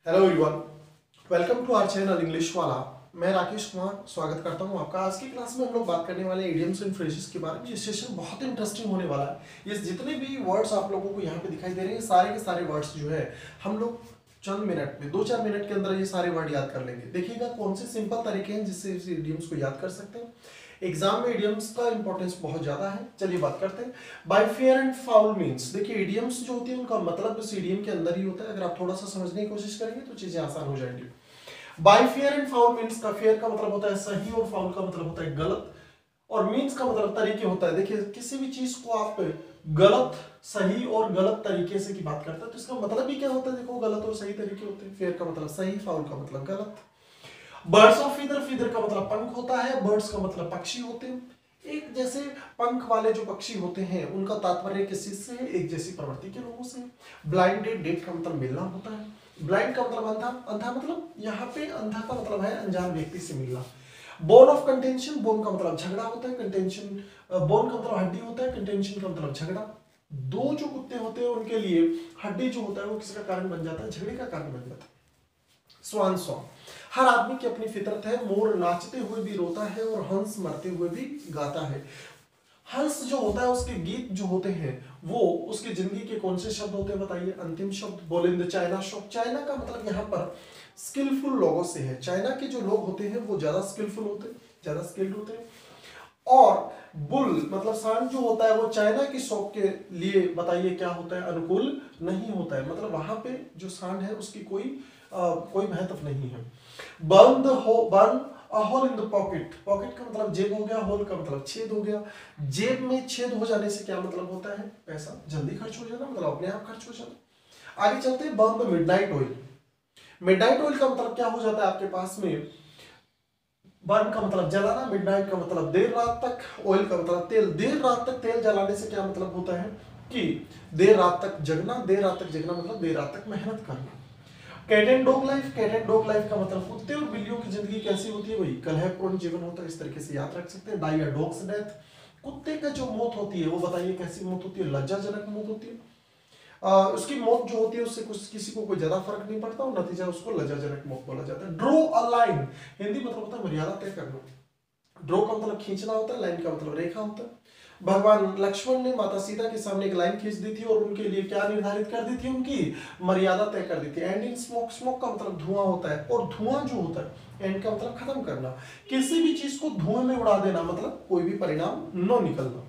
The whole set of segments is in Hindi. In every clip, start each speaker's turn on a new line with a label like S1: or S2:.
S1: Hello everyone, welcome to our channel English वाला। मैं राकेश कुमार स्वागत करता हूं आपका। आज की क्लास में हम लोग बात करने वाले हैं इडियम्स एंड फ्रेजेस के बारे में। ये सेशन बहुत इंटरेस्टिंग होने वाला है। ये जितने भी वर्ड्स आप लोगों को यहाँ पे दिखाई दे रहे हैं, सारे के सारे वर्ड्स जो है हम लोग चंद मिनट में 2-4 मिनट के अंदर ये सारे वर्ड याद कर लेंगे। देखिएगा कौन से सिंपल तरीके हैं जिससे इस इडियम्स को याद कर सकते हैं। एग्जाम में इडियम्स का इंपॉर्टेंस बहुत ज्यादा है। चलिए बात करते हैं। Bye fair and foul means, देखिए इडियम्स जो होती है उनका मतलब इस इडियम के अंदर ही होता है। अगर आप थोड़ा सा समझने की कोशिश करेंगे तो चीजें आसान हो जाएंगी। Bye fair and foul means का फेयर का मतलब होता है सही और फाउल का मतलब होता है गलत, और मीन्स का मतलब तरीके होता है। देखिए किसी भी चीज को आप गलत सही और गलत तरीके से की बात करते हैं तो इसका मतलब भी क्या होता है। देखो गलत और सही तरीके होते हैं। फेयर का मतलब सही, फाउल का मतलब गलत। बर्ड्स ऑफ फीदर, फीदर का मतलब पंख होता है, बर्ड्स का मतलब पक्षी होते हैं। एक जैसे पंख वाले जो पक्षी होते हैं उनका तात्पर्य किस चीज से है, एक जैसी प्रवृत्ति के लोगों से। ब्लाइंड डेट, डेट का मतलब मिलना होता है। ब्लाइंड का मतलब अंधा, अंधा मतलब यहाँ पे अंधा का मतलब है अनजान व्यक्ति से मिलना। बोन ऑफ कंटेंशन, बोन का मतलब झगड़ा होता है, कंटेंशन बोन का मतलब हड्डी होता है, कंटेंशन का मतलब झगड़ा। दो जो कुत्ते होते हैं उनके लिए हड्डी जो होता है वो किसका कारण बन जाता है, झगड़े का कारण बन जाता है। स्वान सॉन्ग, हर आदमी की अपनी फितरत है। मोर नाचते हुए भी रोता है और हंस मरते हुए भी गाता है। हंस जो होता है उसके गीत जो होते हैं वो उसकी जिंदगी के कौन से शब्द होते हैं बताइए। अंतिम शब्द बोलिंद चाइना शॉप। चाइना का मतलब यहाँ पर स्किलफुल लोगों से है। चाइना के जो लोग होते हैं वो ज्यादा स्किलफुल होते हैं, ज्यादा स्किल्ड होते हैं। और बुल मतलब सांड जो होता है वो चाइना की शॉप के लिए बताइए क्या होता है, अनुकूल नहीं होता है। मतलब वहां पे जो सांड है उसकी कोई महत्व नहीं है। Burn a hole in the pocket, pocket का मतलब जेब हो गया, होल का मतलब छेद हो गया। जेब में छेद हो जाने से क्या मतलब होता है, पैसा जल्दी खर्च हो जाना, मतलब अपने आप खर्च हो जाना। आगे चलते हैं। Burn the midnight oil, midnight oil का मतलब क्या हो जाता है आपके पास में। बर्न का मतलब जलाना, मिडनाइट का मतलब देर रात तक, ऑयल का मतलब तेल। देर रात तक तेल जलाने से क्या मतलब होता है कि देर रात तक जगना, देर रात तक जगना मतलब देर रात तक मेहनत करना। Cat and dog life, cat and dog life का मतलब कुत्ते और बिल्लियों की जिंदगी कैसी होती है, वही कलहपूर्ण जीवन होता है। इस तरीके से याद रख सकते हैं। डाई अ डॉग्स डेथ, कुत्ते का जो मौत होती है वो बताइए कैसी मौत होती है, लज्जाजनक मौत होती है। उसकी मौत जो होती है उससे कुछ किसी को कोई ज्यादा फर्क नहीं पड़ता और नतीजा उसको लज्जाजनक मौत बोला जाता है। ड्रॉ अ लाइन, हिंदी मतलब होता है मर्यादा तय करना। ड्रॉ का मतलब खींचना होता है, लाइन का मतलब रेखा होता है। भगवान लक्ष्मण ने माता सीता के सामने एक लाइन खींच दी थी और उनके लिए क्या निर्धारित कर दी थी, उनकी मर्यादा तय कर दी थी। एंड इन स्मोक, स्मोक का मतलब धुआं होता है और धुआं जो होता है एंड का मतलब खत्म करना। किसी भी चीज को धुएं में उड़ा देना मतलब कोई भी परिणाम न निकलना।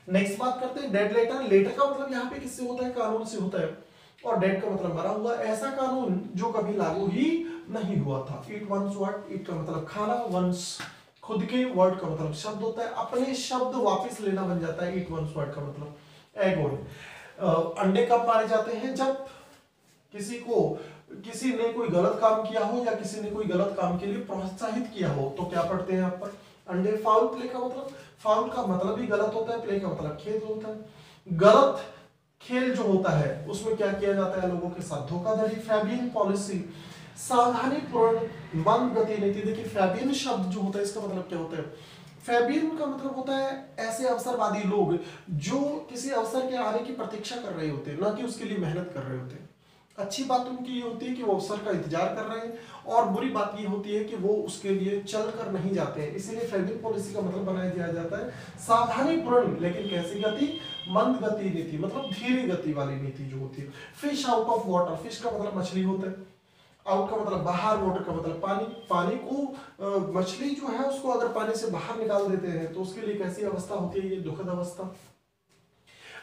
S1: नेक्स्ट बात करते हैं डेड लेटर। लेटर का मतलब यहाँ पे किससे होता है, कानून से होता है। और डेड का मतलब मरा हुआ, ऐसा कानून जो कभी लागू ही नहीं हुआ था। इट वंस व्हाट, इट का मतलब खाना, वंस खुद के, वर्ड का मतलब शब्द होता है, अपने शब्द वापस लेना बन जाता है। इट वंस वर्ड का मतलब एग ओल। अंडे कब मारे जाते हैं, जब किसी ने कोई गलत काम किया हो या किसी ने कोई गलत काम के लिए प्रोत्साहित किया हो तो क्या पढ़ते हैं यहाँ पर, अंडे। फाउल प्ले का मतलब, फाउल का मतलब ही गलत होता है, प्ले का मतलब खेल होता है। गलत खेल जो होता है उसमें क्या किया जाता है, लोगों के साथ धोखाधड़ी। फैबियन पॉलिसी, सावधानी पूर्ण मंद गति नीति। देखिए फैबियन शब्द जो होता है इसका मतलब क्या होता है, फैबियन का मतलब होता है ऐसे अवसरवादी लोग जो किसी अवसर के आने की प्रतीक्षा कर रहे होते हैं, ना कि उसके लिए मेहनत कर रहे होते हैं। अच्छी बात उनकी ये होती है कि वो अवसर का इंतजार कर रहे हैं, और बुरी बात ये होती है कि वो उसके लिए चल कर नहीं जाते हैं। इसीलिए फैबियन पॉलिसी का मतलब बनाया दिया जाता है सावधानी पूर्ण लेकिन कैसी गति, मंद गति नीति, मतलब धीरे गति वाली नीति जो होती है। Fish out of water, fish का मतलब मछली होता है, आउट का मतलब बाहर, वाटर का मतलब पानी। पानी को मछली जो है उसको अगर पानी से बाहर निकाल देते हैं तो उसके लिए कैसी अवस्था होती है, ये दुखद अवस्था।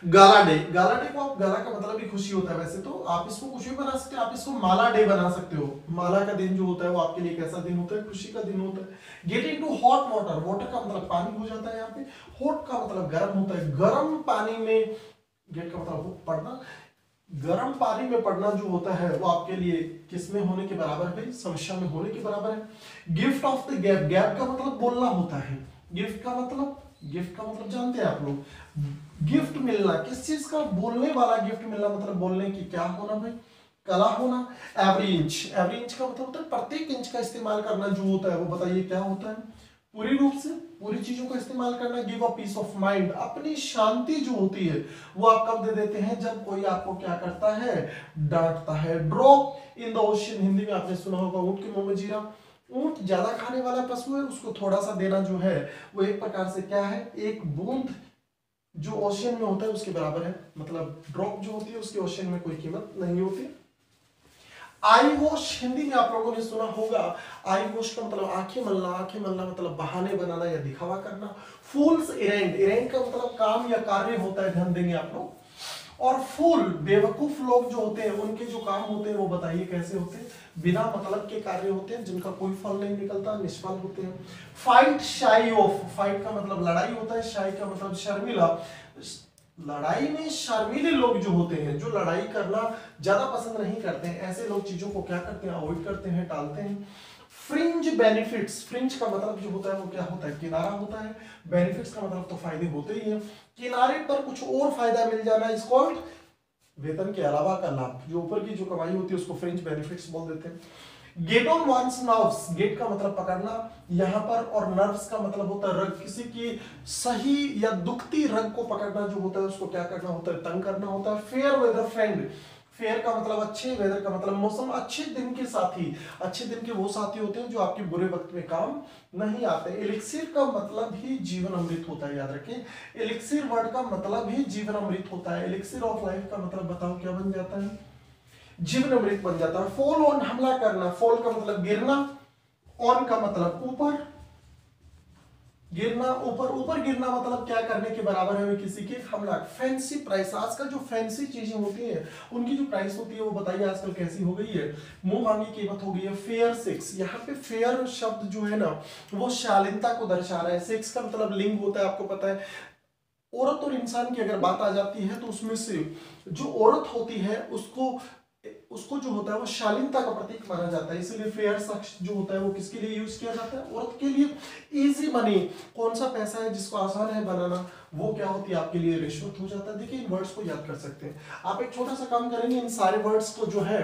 S1: गाला डे, गाला डे को आप, गाला का मतलब भी खुशी होता है, वैसे तो आप इसको कुछ भी बना सकते हो, आप इसको माला डे बना सकते हो। माला का दिन जो होता है वो आपके लिए कैसा दिन होता है, खुशी का दिन होता है। Get into hot water, water का मतलब पानी हो जाता है यहाँ पे, हॉट का मतलब गर्म होता है, गर्म पानी में, गेट का मतलब पड़ना, गर्म पानी में पड़ना जो होता है वो आपके लिए किस में होने के बराबर है, समस्या में होने के बराबर है। Gift of the gap, gap का मतलब बोलना होता है, गिफ्ट का मतलब, गिफ्ट का मतलब जानते हैं आप लोग, गिफ्ट मिलना, किस चीज का, बोलने वाला गिफ्ट मिलना, मतलब बोलने की क्या होना भाई, कला होना। एवरी इंच, एवरी इंच का मतलब होता है प्रत्येक इंच का इस्तेमाल करना जो होता है वो बताइए क्या होता है, पूरी रूप से पूरी चीजों का इस्तेमाल करना, give a piece of mind, अपनी शांति जो होती है वो आप कब दे देते हैं, जब कोई आपको क्या करता है, डांटता है। Drop in the ocean, Hindi में आपने सुना होगा ऊंट के मुंह में जीरा। ऊंट ज्यादा खाने वाला पशु है, उसको थोड़ा सा देना जो है वो एक प्रकार से क्या है, एक बूंद जो ओशन में होता है उसके बराबर है। मतलब ड्रॉप जो होती है उसकी ओशन में कोई कीमत नहीं होती। आई वॉश, हिंदी में आप लोगों ने सुना होगा, आई वॉश का मतलब आंखें मलना, आंखें मलना मतलब बहाने बनाना या दिखावा करना। फूल्स इरेंट, इरेंट का मतलब काम या कार्य होता है, ध्यान देंगे आप लोग। और फूल बेवकूफ लोग जो होते हैं उनके जो काम होते हैं वो बताइए कैसे होते हैं, बिना मतलब के कार्य होते हैं जिनका कोई फल नहीं निकलता, निष्फल होते हैं। फाइट शाई ऑफ, फाइट का मतलब लड़ाई होता है, शाई का मतलब शर्मिला। लड़ाई में शर्मीले लोग जो होते हैं, जो लड़ाई करना ज्यादा पसंद नहीं करते हैं, ऐसे लोग चीजों को क्या करते हैं, अवॉइड करते हैं, टालते हैं। फ्रिंज बेनिफिट्स, फ्रिंज का मतलब जो होता है वो क्या होता है, किनारा होता है। बेनिफिट्स का मतलब तो फायदे होते ही हैं, किनारे पर कुछ और फायदा मिल जाना इज कॉल्ड वेतन के अलावा का लाभ, जो ऊपर की जो कमाई होती है उसको फ्रिंज बेनिफिट्स बोल देते हैं। Get on one's nerves, get का मतलब पकड़ना यहां पर, और नर्व्स का मतलब होता है रग, किसी की सही या दुखती रग को पकड़ना जो होता है उसको क्या करना होता है, तंग करना होता है। फेयर वेदर फ्रेंड, फेयर का मतलब अच्छे, वेदर का मतलब मौसम, अच्छे दिन के साथी, अच्छे दिन के वो साथी होते हैं जो आपके बुरे वक्त में काम नहीं आते। एलिक्सिर का मतलब ही जीवन अमृत होता है, याद रखें, एलिक्सिर वर्ड का मतलब ही जीवन अमृत होता है। एलिक्सिर ऑफ लाइफ का मतलब बताओ क्या बन जाता है, जीवन अमृत बन जाता है। फॉल ऑन, हमला करना, फॉल का मतलब गिरना, ऑन का मतलब ऊपर, गिरना ऊपर, ऊपर गिरना मतलब क्या करने के बराबर है, किसी के हमला। फैंसी प्राइस, आजकल जो फैंसी चीजें होती हैं उनकी जो प्राइस होती है वो बताइए आजकल कैसी हो गई है, मुंह मांगी कीमत हो गई है। फेयर सेक्स, यहाँ पे फेयर शब्द जो है ना वो शालीनता को दर्शा रहा है। सेक्स का मतलब लिंग होता है, आपको पता है। औरत और इंसान की अगर बात आ जाती है तो उसमें से जो औरत होती है उसको उसको जो होता है वो शालीनता का प्रतीक माना जाता है, इसलिए फेयर शख्स जो होता है वो किसके लिए यूज किया जाता है, औरत के लिए। इजी मनी, कौन सा पैसा है जिसको आसान है बनाना, वो क्या होती है आपके लिए, रिश्वत हो जाता है। देखिए इन वर्ड्स को याद कर सकते हैं आप, एक छोटा सा काम करेंगे, इन सारे वर्ड्स को जो है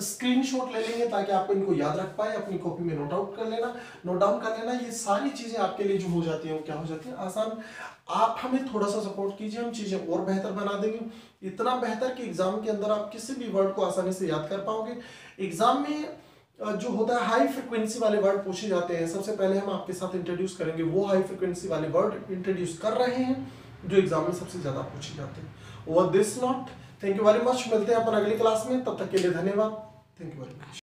S1: स्क्रीनशॉट ले लेंगे ताकि आप इनको याद रख पाए, अपनी कॉपी में नोट आउट कर लेना, नोट डाउन कर लेना। ये सारी चीजें आपके लिए जो हो जाती है वो क्या हो जाती है, आसान। आप हमें थोड़ा सा सपोर्ट कीजिए, हम चीजें और बेहतर बना देंगे, इतना बेहतर कि एग्जाम के अंदर आप किसी भी वर्ड को आसानी से याद कर पाओगे। एग्जाम में जो होता है हाई फ्रिक्वेंसी वाले वर्ड पूछे जाते हैं, सबसे पहले हम आपके साथ इंट्रोड्यूस करेंगे वो हाई फ्रिक्वेंसी वाले वर्ड इंट्रोड्यूस कर रहे हैं जो एग्जाम में सबसे ज्यादा पूछे जाते हैं। Over this not, thank you very much, मिलते हैं अपन अगली क्लास में, तब तक के लिए धन्यवाद, थैंक यू वेरी मच।